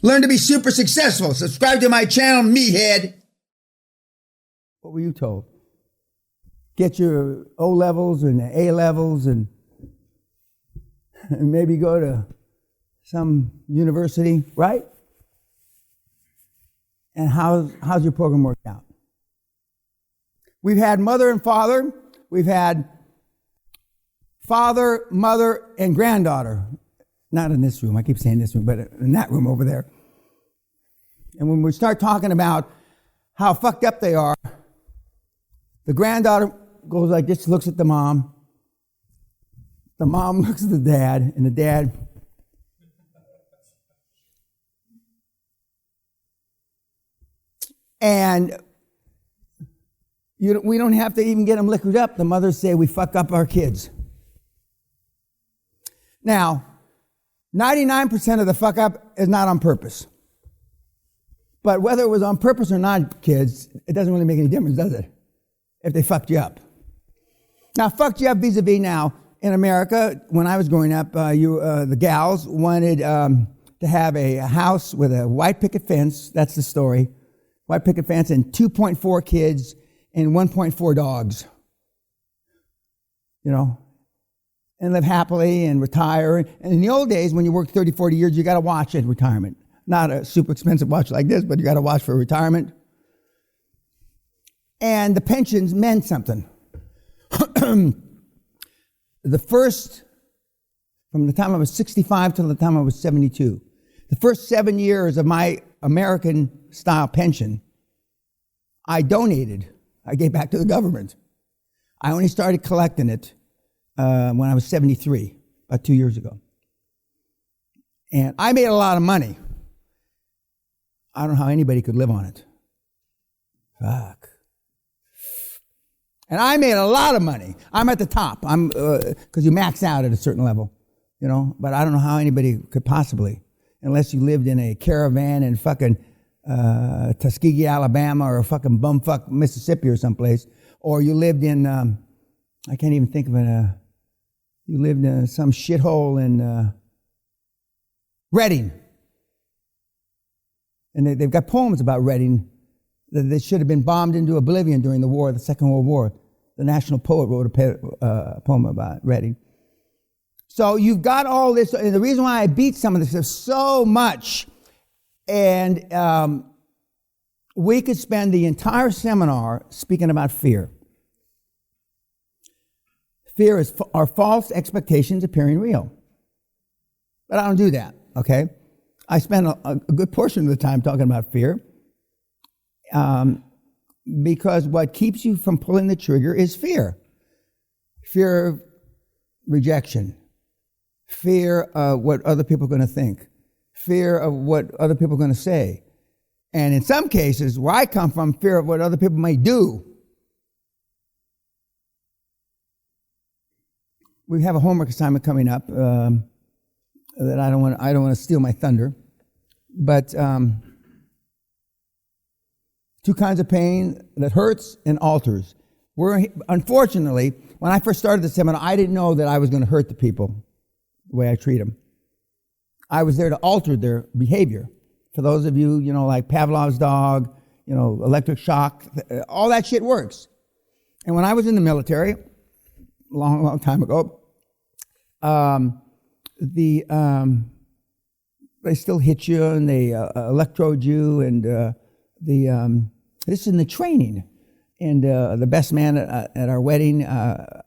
Learn to be super successful. Subscribe to my channel, meathead. What were you told? Get your O levels and A levels and maybe go to some university, right? And how's your program worked out? We've had mother and father. We've had father, mother, and granddaughter. Not in this room. I keep saying this room, but in that room over there. And when we start talking about how fucked up they are, the granddaughter goes like this, looks at the mom. The mom looks at the dad, and the dad. And we don't have to even get them liquored up. The mothers say we fuck up our kids. Now, 99% of the fuck up is not on purpose. But whether it was on purpose or not, kids, it doesn't really make any difference, does it? If they fucked you up. Now, fucked you up vis-a-vis now, in America, when I was growing up, the gals wanted to have a house with a white picket fence. That's the story. White picket fence and 2.4 kids and 1.4 dogs. You know, and live happily and retire. And in the old days, when you worked 30, 40 years, you got a watch at retirement. Not a super expensive watch like this, but you got a watch for retirement. And the pensions meant something. The first, from the time I was 65 till the time I was 72, the first 7 years of my American-style pension, I donated. I gave back to the government. I only started collecting it when I was 73, about 2 years ago. And I made a lot of money. I don't know how anybody could live on it. Fuck. And I made a lot of money. I'm at the top. I'm because you max out at a certain level, you know. But I don't know how anybody could possibly, unless you lived in a caravan in fucking Tuskegee, Alabama, or fucking bumfuck Mississippi or someplace, or you lived in I can't even think of it. You lived in some shithole in Reading, and they've got poems about Reading. That should have been bombed into oblivion during the Second World War. The national poet wrote a poem about Reading. So you've got all this, and the reason why I beat some of this is so much, and we could spend the entire seminar speaking about fear. Fear is our false expectations appearing real. But I don't do that, okay? I spend a good portion of the time talking about fear. Because what keeps you from pulling the trigger is fear. Fear of rejection. Fear of what other people are going to think. Fear of what other people are going to say. And in some cases, where I come from, fear of what other people may do. We have a homework assignment coming up that I don't want to steal my thunder. But two kinds of pain that hurts and alters. Unfortunately, when I first started the seminar, I didn't know that I was going to hurt the people the way I treat them. I was there to alter their behavior. For those of you, you know, like Pavlov's dog, you know, electric shock, all that shit works. And when I was in the military, long time ago, they still hit you and they electrode you and this is in the training. And the best man at our wedding, a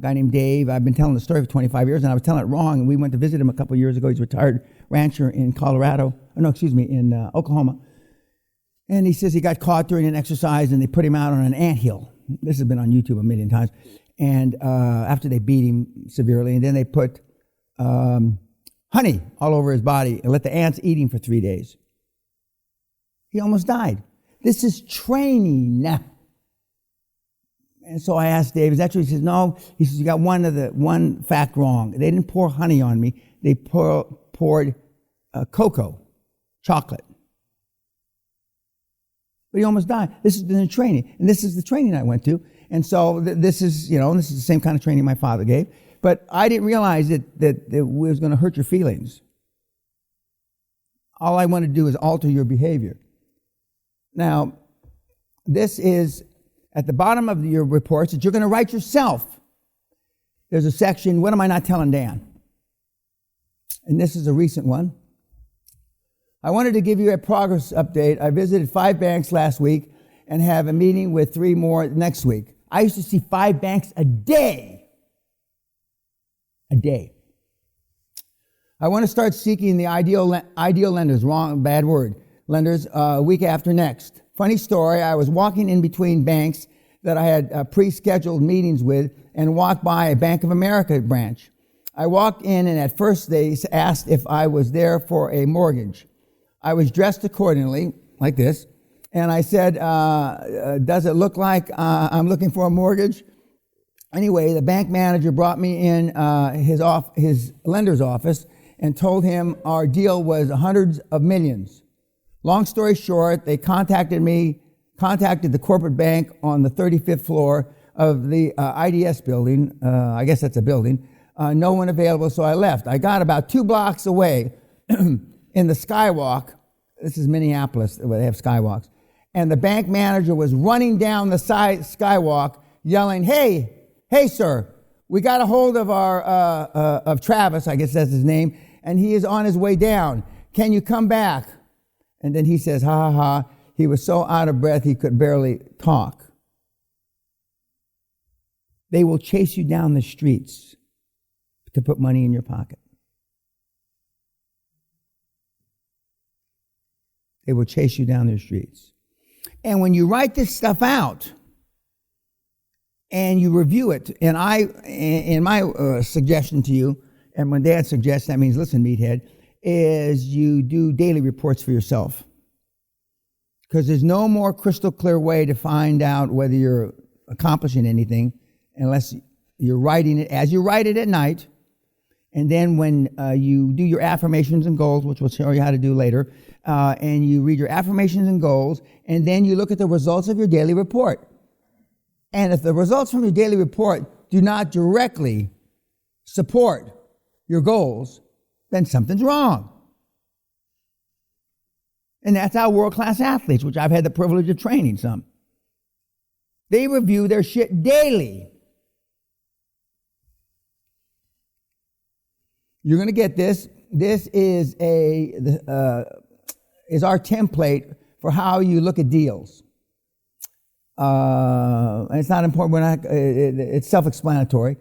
guy named Dave, I've been telling the story for 25 years, and I was telling it wrong, and we went to visit him a couple of years ago. He's a retired rancher in in Oklahoma. And he says he got caught during an exercise, and they put him out on an anthill. This has been on YouTube a million times. And after they beat him severely, and then they put honey all over his body and let the ants eat him for 3 days. He almost died. This is training. And so I asked Dave, is that true? He says, no. He says, you got one fact wrong. They didn't pour honey on me. They poured cocoa, chocolate. But he almost died. This has been the training. And this is the training I went to. And so this is the same kind of training my father gave. But I didn't realize that it was going to hurt your feelings. All I want to do is alter your behavior. Now, this is at the bottom of your reports that you're going to write yourself. There's a section, what am I not telling Dan? And this is a recent one. I wanted to give you a progress update. I visited 5 banks last week and have a meeting with 3 more next week. I used to see 5 banks a day. A day. I want to start seeking the ideal lenders, bad word, lenders, week after next. Funny story, I was walking in between banks that I had pre-scheduled meetings with and walked by a Bank of America branch. I walked in and at first they asked if I was there for a mortgage. I was dressed accordingly, like this, and I said, does it look like I'm looking for a mortgage? Anyway, the bank manager brought me in his lender's office and told him our deal was hundreds of millions. Long story short, they contacted the corporate bank on the 35th floor of the IDS building. I guess that's a building. No one available, so I left. I got about 2 blocks away in the skywalk. This is Minneapolis, where they have skywalks. And the bank manager was running down the skywalk, yelling, hey, sir, we got a hold of of Travis, I guess that's his name, and he is on his way down. Can you come back? And then he says, ha, ha, ha. He was so out of breath he could barely talk. They will chase you down the streets to put money in your pocket. They will chase you down the streets. And when you write this stuff out and you review it, and my suggestion to you, and when Dad suggests, that means listen, meathead, is you do daily reports for yourself. Because there's no more crystal clear way to find out whether you're accomplishing anything unless you're writing it as you write it at night. And then when you do your affirmations and goals, which we'll show you how to do later, and you read your affirmations and goals, and then you look at the results of your daily report. And if the results from your daily report do not directly support your goals, then something's wrong. And that's how world-class athletes, which I've had the privilege of training some, they review their shit daily. You're going to get this. This is our template for how you look at deals. And it's not important. It's self-explanatory.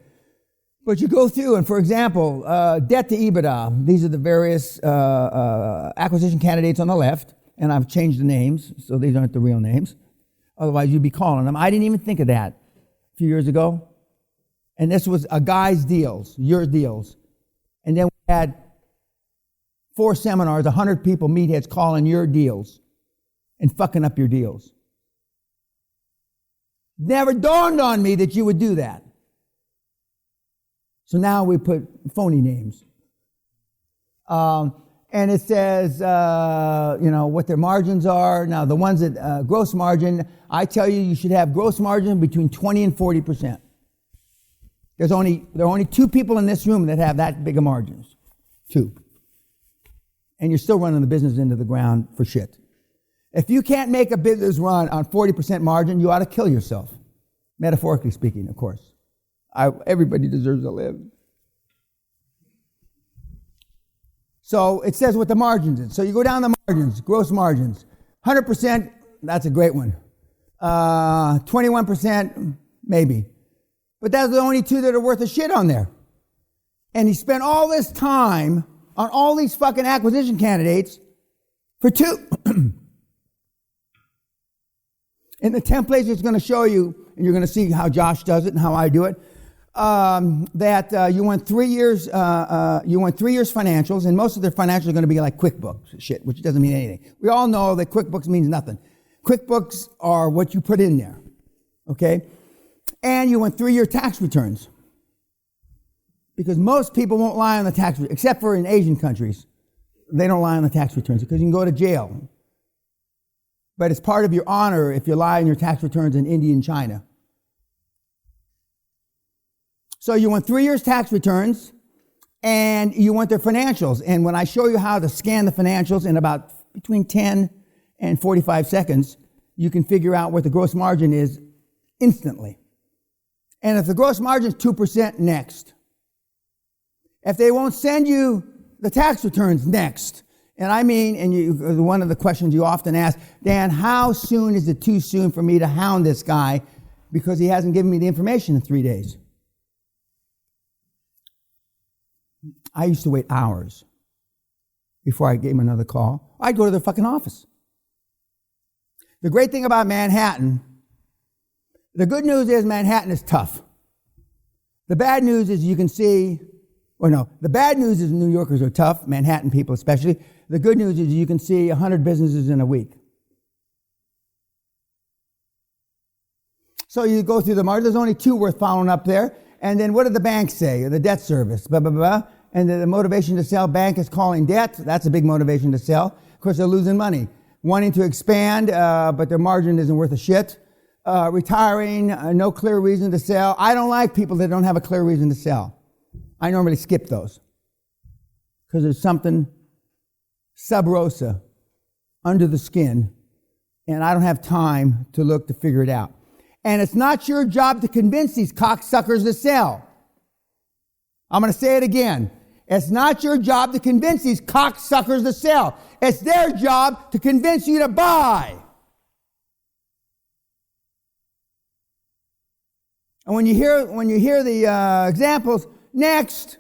But you go through, and for example, debt to EBITDA. These are the various acquisition candidates on the left, and I've changed the names, so these aren't the real names. Otherwise, you'd be calling them. I didn't even think of that a few years ago. And this was a guy's deals, your deals. And then we had 4 seminars, 100 people, meatheads, calling your deals and fucking up your deals. Never dawned on me that you would do that. So now we put phony names. And it says, what their margins are. Now, the ones that gross margin, I tell you should have gross margin between 20 and 40%. There are only 2 people in this room that have that big of margins. 2. And you're still running the business into the ground for shit. If you can't make a business run on 40% margin, you ought to kill yourself. Metaphorically speaking, of course. Everybody deserves to live. So it says what the margins is. So you go down the margins, gross margins. 100%, that's a great one. 21%, maybe. But that's the only 2 that are worth a shit on there. And he spent all this time on all these fucking acquisition candidates for 2. In the templates, it's going to show you, and you're going to see how Josh does it and how I do it, that you want 3 years. You want 3 years financials, and most of their financials are going to be like QuickBooks shit, which doesn't mean anything. We all know that QuickBooks means nothing. QuickBooks are what you put in there, okay? And you want 3-year tax returns, because most people won't lie on the tax returns, except for in Asian countries. They don't lie on the tax returns because you can go to jail. But it's part of your honor if you lie on your tax returns in India and China. So you want 3 years tax returns, and you want their financials. And when I show you how to scan the financials in about between 10 and 45 seconds, you can figure out what the gross margin is instantly. And if the gross margin is 2%, next. If they won't send you the tax returns, next. And I mean, one of the questions you often ask, Dan, how soon is it too soon for me to hound this guy because he hasn't given me the information in 3 days? I used to wait hours before I gave him another call. I'd go to their fucking office. The great thing about Manhattan, the good news is Manhattan is tough. The bad news is you can see, the bad news is New Yorkers are tough, Manhattan people especially. The good news is you can see 100 businesses in a week. So you go through the market, there's only 2 worth following up there. And then what did the bank say? The debt service, blah, blah, blah. And the motivation to sell, bank is calling debt. That's a big motivation to sell. Of course, they're losing money. Wanting to expand, but their margin isn't worth a shit. Retiring, no clear reason to sell. I don't like people that don't have a clear reason to sell. I normally skip those because there's something sub rosa under the skin, and I don't have time to look to figure it out. And it's not your job to convince these cocksuckers to sell. I'm going to say it again. It's not your job to convince these cocksuckers to sell. It's their job to convince you to buy. And when you hear the examples, next.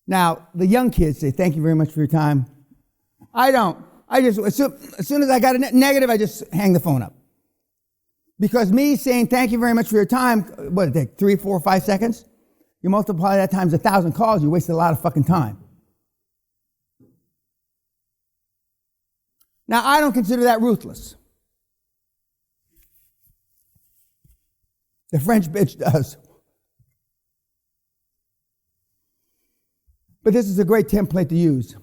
Now, the young kids say, thank you very much for your time. I don't. As soon as I got a negative, I just hang the phone up. Because me saying thank you very much for your time, what did it take, 3, 4, 5 seconds? You multiply that times 1,000 calls, you wasted a lot of fucking time. Now, I don't consider that ruthless. The French bitch does. But this is a great template to use.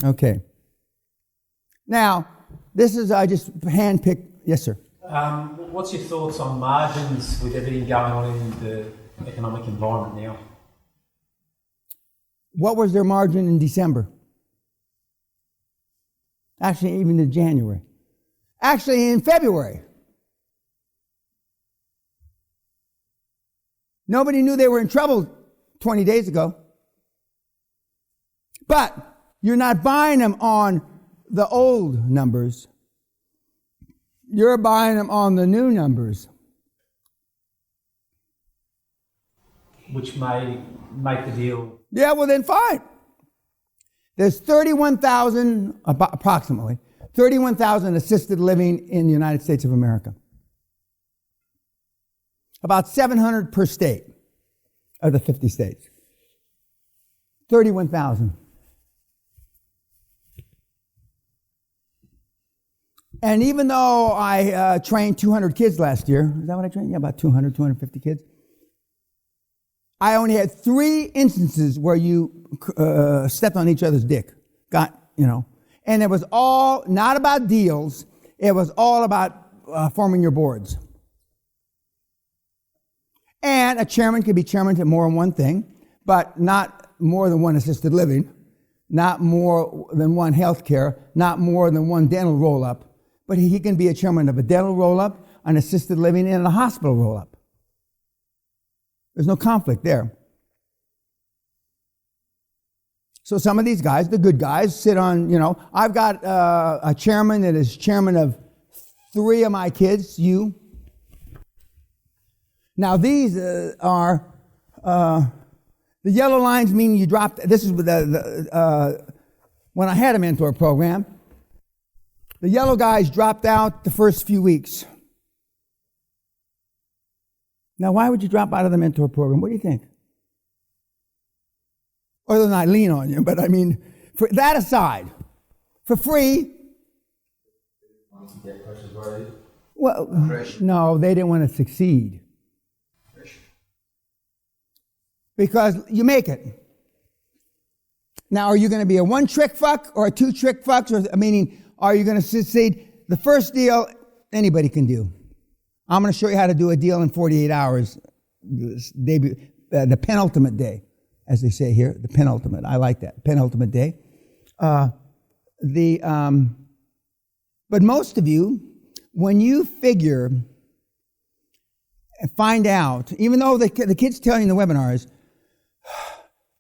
Okay. Now, this is, I just handpicked, yes, sir. What's your thoughts on margins with everything going on in the economic environment now? What was their margin in December? Actually, even in January. Actually, in February. Nobody knew they were in trouble 20 days ago. But you're not buying them on the old numbers. You're buying them on the new numbers. Which may make the deal. Yeah, well then fine. There's 31,000, approximately, 31,000 assisted living in the United States of America. About 700 per state of the 50 states. 31,000. And even though I trained 200 kids last year, is that what I trained? Yeah, about 200, 250 kids. I only had 3 instances where you stepped on each other's dick. And it was all not about deals. It was all about forming your boards. And a chairman could be chairman to more than one thing, but not more than one assisted living, not more than one healthcare, not more than one dental roll-up. But he can be a chairman of a dental roll-up, an assisted living, and a hospital roll-up. There's no conflict there. So some of these guys, the good guys, sit on, I've got a chairman that is chairman of 3 of my kids, you. Now these are, the yellow lines mean you dropped, this is when I had a mentor program. The yellow guys dropped out the first few weeks. Now, why would you drop out of the mentor program? What do you think? Other than I lean on you, but I mean, for that aside, for free. Well, no, they didn't want to succeed. Because you make it. Now, are you going to be a 1-trick fuck or a 2-trick fuck? Meaning, are you going to succeed? The first deal, anybody can do. I'm going to show you how to do a deal in 48 hours. the penultimate day, as they say here, the penultimate. I like that, penultimate day. But most of you, when you figure and find out, even though the kids tell you in the webinars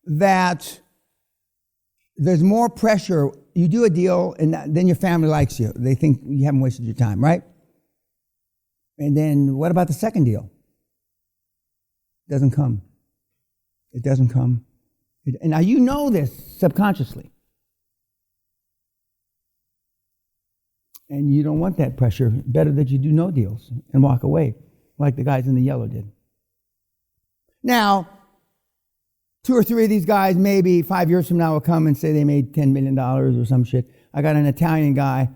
that there's more pressure, you do a deal and then your family likes you. They think you haven't wasted your time, right? And then what about the second deal? It doesn't come. It doesn't come. And now you know this subconsciously. And you don't want that pressure. Better that you do no deals and walk away, like the guys in the yellow did. Now, 2 or 3 of these guys, maybe 5 years from now, will come and say they made $10 million or some shit. I got an Italian guy.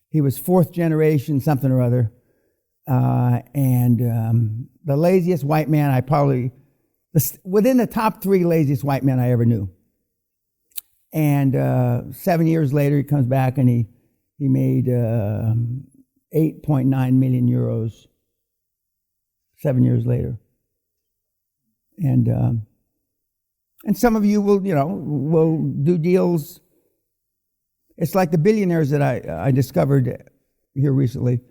He was 4th generation, something or other. And the laziest white man within the top 3 laziest white men I ever knew. And 7 years later, he comes back and he made 8.9 million euros 7 years later. And some of you will do deals. It's like the billionaires that I discovered here recently.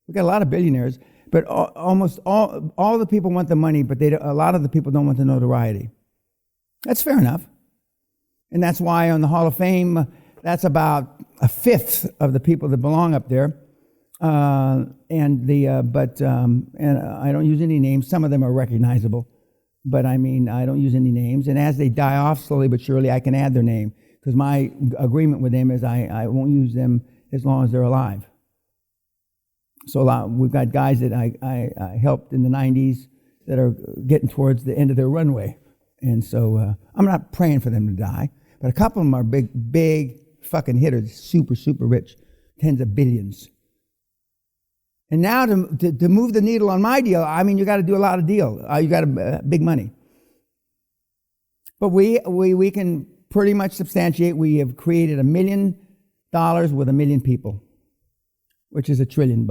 We got a lot of billionaires, but almost all the people want the money, but a lot of the people don't want the notoriety. That's fair enough. And that's why on the Hall of Fame, that's about 1/5 of the people that belong up there. And I don't use any names. Some of them are recognizable, but I don't use any names. And as they die off slowly but surely, I can add their name because my agreement with them is I won't use them as long as they're alive. So we've got guys that I helped in the 90s that are getting towards the end of their runway. And so I'm not praying for them to die. But a couple of them are big fucking hitters, super, super rich, tens of billions. And now to move the needle on my deal, you got to do a lot of deal. You got big money. But we can pretty much substantiate we have created $1 million with 1 million people, which is $1 trillion.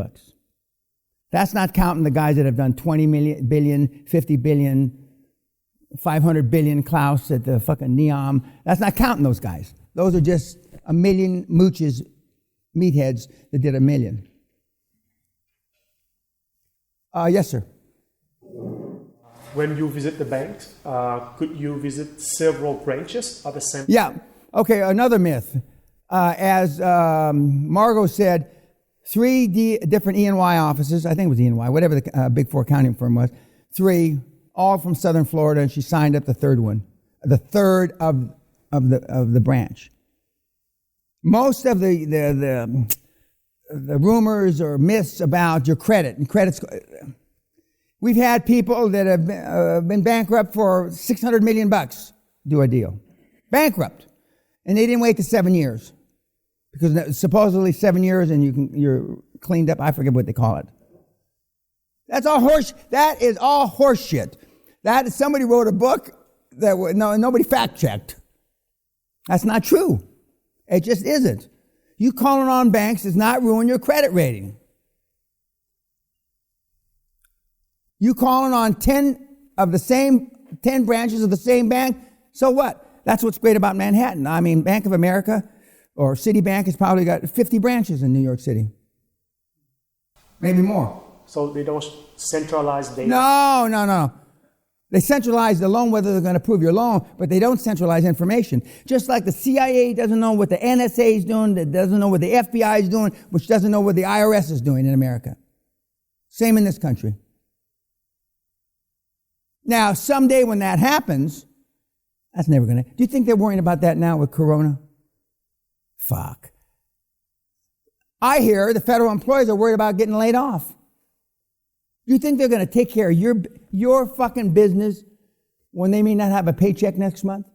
That's not counting the guys that have done 20 billion, 50 billion, 500 billion, Klaus at the fucking NEOM. That's not counting those guys. Those are just 1 million mooches, meatheads that did 1 million. Yes, sir. When you visit the banks, could you visit several branches at the same time? Yeah. Okay, another myth. As Margot said, 3 different E&Y offices, I think it was E&Y, whatever the Big Four accounting firm was, 3, all from Southern Florida, and she signed up the 3rd one, the 3rd of the branch. Most of the rumors or myths about your credit and credit. We've had people that have been bankrupt for $600 million do a deal, bankrupt, and they didn't wait to 7 years because supposedly 7 years and you're cleaned up. I forget what they call it. That's all horse. That is all horse shit. Somebody wrote a book that nobody fact checked. That's not true. It just isn't. You calling on banks does not ruin your credit rating. You calling on 10 branches of the same bank, so what? That's what's great about Manhattan. Bank of America or Citibank has probably got 50 branches in New York City. Maybe more. So they don't centralize data? No. They centralize the loan, whether they're going to approve your loan, but they don't centralize information. Just like the CIA doesn't know what the NSA is doing, that doesn't know what the FBI is doing, which doesn't know what the IRS is doing in America. Same in this country. Now, someday when that happens, that's never going to... Do you think they're worrying about that now with Corona? Fuck. I hear the federal employees are worried about getting laid off. You think they're going to take care of your fucking business when they may not have a paycheck next month?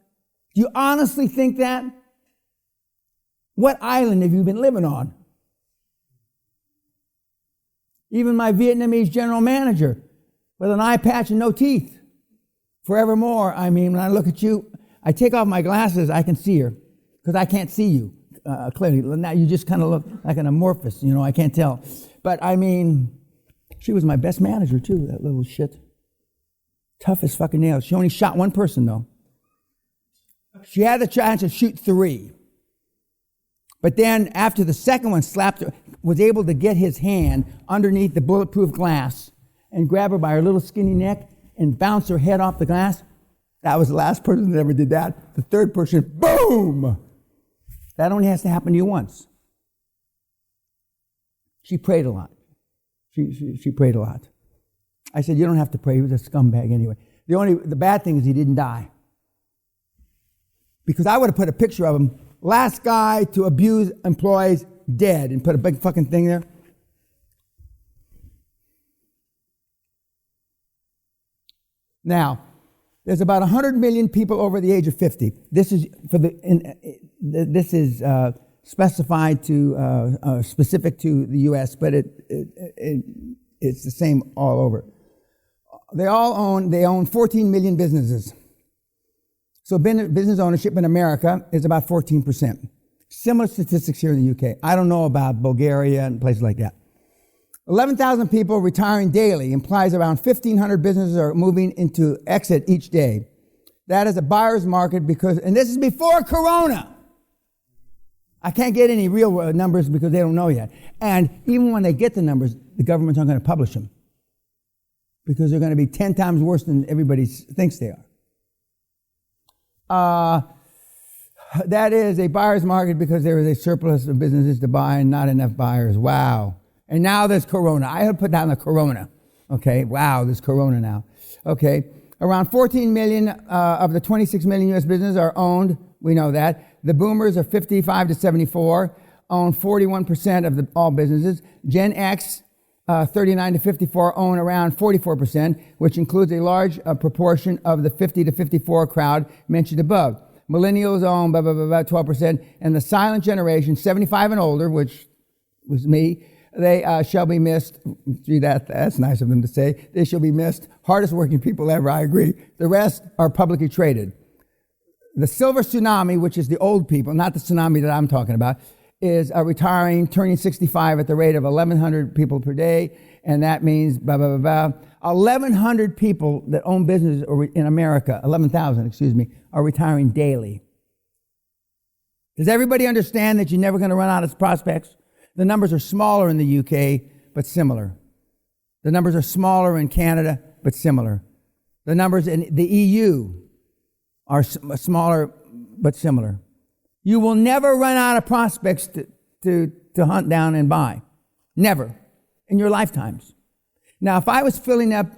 Do you honestly think that? What island have you been living on? Even my Vietnamese general manager with an eye patch and no teeth. Forevermore, when I look at you, I take off my glasses, I can see her because I can't see you clearly. Now you just kind of look like an amorphous, I can't tell. But she was my best manager too, that little shit. Tough as fucking nails. She only shot one person, though. She had the chance to shoot 3. But then, after the second one slapped her, was able to get his hand underneath the bulletproof glass and grab her by her little skinny neck and bounce her head off the glass. That was the last person that ever did that. The third person, boom! That only has to happen to you once. She prayed a lot. She prayed a lot. I said, you don't have to pray. He was a scumbag anyway. The bad thing is he didn't die. Because I would have put a picture of him, last guy to abuse employees, dead, and put a big fucking thing there. Now, there's about 100 million people over the age of 50. This is specified to specific to the U.S., but it's the same all over. They own 14 million businesses. So business ownership in America is about 14%. Similar statistics here in the UK. I don't know about Bulgaria and places like that. 11,000 people retiring daily implies around 1,500 businesses are moving into exit each day. That is a buyer's market and this is before Corona. I can't get any real numbers because they don't know yet. And even when they get the numbers, the government's not going to publish them because they're going to be 10 times worse than everybody thinks they are. That is a buyer's market because there is a surplus of businesses to buy and not enough buyers. Wow. And now there's Corona. I have put down the Corona. Okay. Wow. There's Corona now. Okay. Around 14 million of the 26 million U.S. businesses are owned. We know that. The boomers are 55 to 74, own 41% of all businesses. Gen X, 39 to 54, own around 44%, which includes a large proportion of the 50 to 54 crowd mentioned above. Millennials own 12%, and the silent generation, 75 and older, which was me, they shall be missed. Gee, that's nice of them to say. They shall be missed. Hardest working people ever, I agree. The rest are publicly traded. The silver tsunami, which is the old people, not the tsunami that I'm talking about, is retiring, turning 65 at the rate of 1,100 people per day, and that means 1,100 people that own businesses in America, 11,000, are retiring daily. Does everybody understand that you're never going to run out of prospects? The numbers are smaller in the UK, but similar. The numbers are smaller in Canada, but similar. The numbers in the EU are smaller, but similar. You will never run out of prospects to hunt down and buy. Never. In your lifetimes. Now, if I was filling up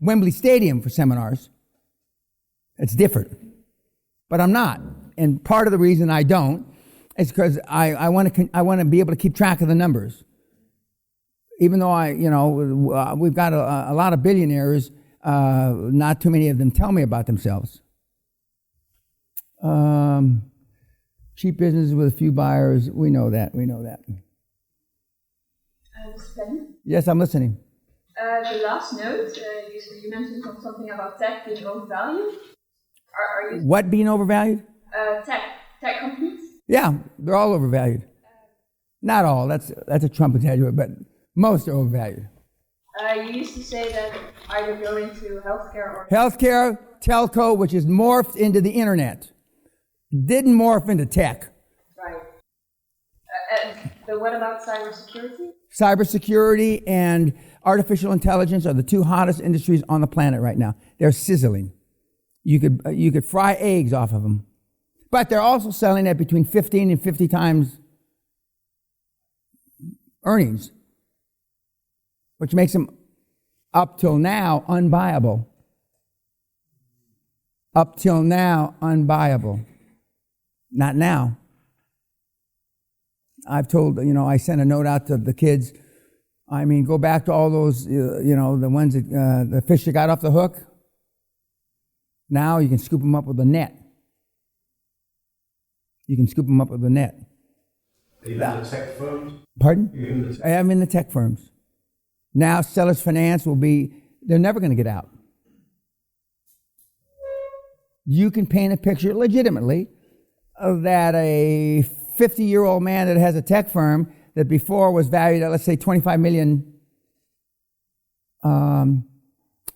Wembley Stadium for seminars, it's different. But I'm not. And part of the reason I don't is because I want to be able to keep track of the numbers. Even though we've got a lot of billionaires, not too many of them tell me about themselves. Cheap businesses with a few buyers. We know that. Yes, I'm listening. The last note, you mentioned something about tech being overvalued. Are you what being overvalued? Tech companies. Yeah, they're all overvalued. Not all. That's a Trump exaggeration, but most are overvalued. You used to say that either go into healthcare or telco, which is morphed into the internet, didn't morph into tech. Right. But what about cybersecurity? Cybersecurity and artificial intelligence are the two hottest industries on the planet right now. They're sizzling. You could fry eggs off of them. But they're also selling at between 15 and 50 times earnings, which makes them, up till now, unbuyable. Up till now, unbuyable. Not now. I've told, I sent a note out to the kids. Go back to all those, the ones that, the fish that got off the hook. Now you can scoop them up with a net. Even the tech firms? Pardon? I am in the tech firms. Now sellers finance they're never going to get out. You can paint a picture legitimately that a 50-year-old man that has a tech firm that before was valued at, let's say, $25 million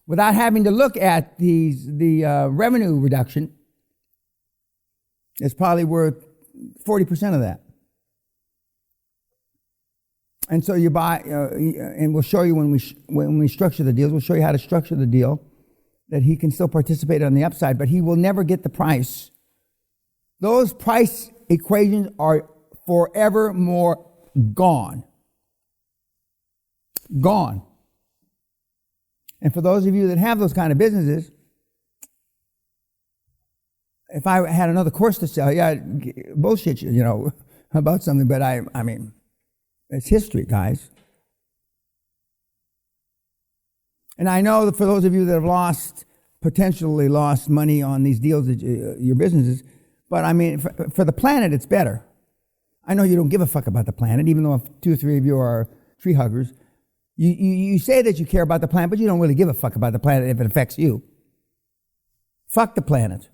without having to look at the revenue reduction, it's probably worth 40% of that. And so you buy, and we'll show you when we structure the deals, we'll show you how to structure the deal, that he can still participate on the upside, but he will never get the price. Those price equations are forevermore gone. Gone. And for those of you that have those kind of businesses, if I had another course to sell, yeah, bullshit you, about something, but I mean, it's history, guys. And I know that for those of you that have potentially lost money on these deals, your businesses, but I mean, for the planet, it's better. I know you don't give a fuck about the planet, even though 2 or 3 of you are tree huggers. You say that you care about the planet, but you don't really give a fuck about the planet if it affects you. Fuck the planet.